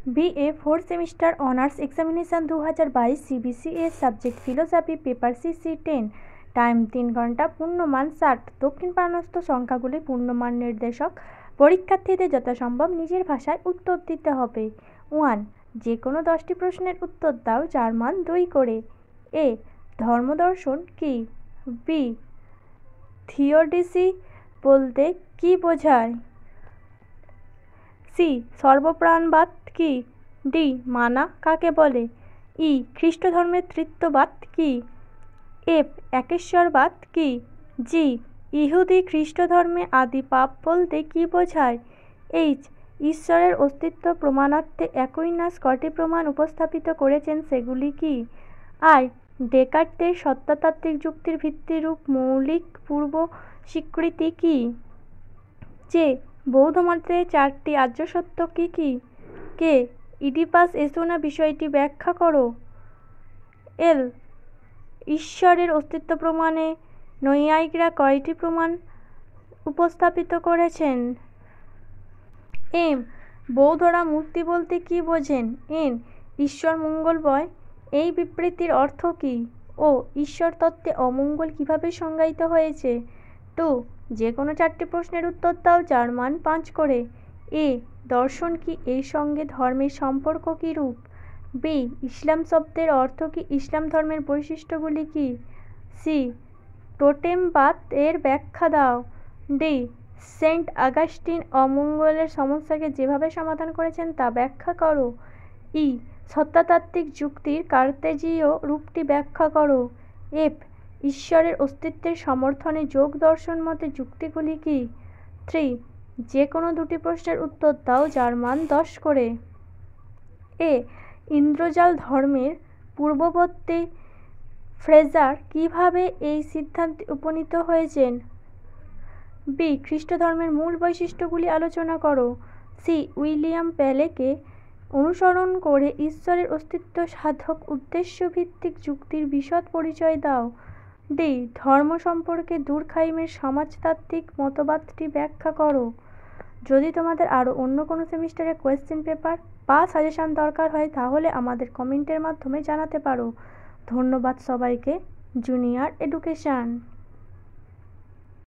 BA 4 semester honours examination 2022 CBCA subject philosophy paper CC 10 time 3 ঘন্টা পূর্ণমান 60 দক্ষিণ পারস্থ সংখ্যাগুলি পূর্ণমান নির্দেশক পরীক্ষার্থীদের যথাসম্ভব নিজের ভাষায় উত্তর দিতে হবে। 1. যে কোনো 10টি প্রশ্নের উত্তর দাও যার মান 2 করে। A. ধর্মদর্শন কি? B. থিওডিসি বলতে কি বোঝায়? সি. সর্বপ্রাণবাদ কি? ডি. মানা কাকে বলে? ই. খ্রিস্ট ধর্মের ত্রিত্ববাদ কি? এফ. একেশ্বরবাদ কি? জি. ইহুদি খ্রিস্ট ধর্মে আদি পাপ বলতে কি বোঝায়? এইচ. ঈশ্বরের অস্তিত্ব প্রমাণার্থে অ্যাকুইনাস কটি প্রমাণ উপস্থাপিত করেছেন সেগুলি কি? আই. ডেকার্টের সত্তাতাত্ত্বিক যুক্তির ভিত্তিরূপ মৌলিক পূর্ব স্বীকৃতি কি? যে. বৌদ্ধ মতে 4টি আর্য সত্য কি কি? কে. ইডিপাস এসো না বিষয়টি ব্যাখ্যা করো। এল. ঈশ্বরের অস্তিত্ব প্রমাণে নৈয়ায়িকরা কয়টি প্রমাণ উপস্থাপিত করেছেন? এম. বৌদ্ধরা মূর্তি বলতে কি বোঝেন? এন. ঈশ্বর মঙ্গলময় এই বিবৃতির অর্থ কী? ও. ঈশ্বর তত্ত্বে অমঙ্গল কিভাবে সংজ্ঞায়িত হয়েছে? 2. যে কোনো 4টি প্রশ্নের উত্তর দাও যার মান 5 করে। এ. দর্শন কি? এর সঙ্গে ধর্মের সম্পর্ক কীরূপ? বি. ইসলাম শব্দের অর্থ কি? ইসলাম ধর্মের বৈশিষ্ট্যগুলি কি? সি. টোটেমবাদ এর ব্যাখ্যা দাও। ডি. সেন্ট আগাস্টিন অমঙ্গলের সমস্যাকে যেভাবে সমাধান করেছেন তা ব্যাখ্যা করো। ই. সত্তাতাত্ত্বিক যুক্তির কার্তেজীয় রূপটি ব্যাখ্যা করো। এফ. ঈশ্বরের অস্তিত্বের সমর্থনে যোগ দর্শন মতে যুক্তিগুলি কি? 3. যে কোনো 2টি প্রশ্নের উত্তর দাও যার মান 10 করে। এ. ইন্দ্রজাল ধর্মের পূর্ববর্তী ফ্রেজার কিভাবে এই সিদ্ধান্তে উপনীত হয়েছেন? বি. খ্রিস্ট ধর্মের মূল বৈশিষ্ট্যগুলি আলোচনা করো। সি. উইলিয়াম প্যালেকে অনুসরণ করে ঈশ্বরের অস্তিত্ব সাধক উদ্দেশ্যভিত্তিক যুক্তির বিশদ পরিচয় দাও। ডি. ধর্ম সম্পর্কে দুরখাইমের সমাজতাত্ত্বিক মতবাদটি ব্যাখ্যা করো। যদি তোমাদের আরও অন্য কোনো সেমিস্টারে কোয়েশ্চেন পেপার বা সাজেশান দরকার হয় তাহলে আমাদের কমেন্টের মাধ্যমে জানাতে পারো। ধন্যবাদ সবাইকে। Junior education.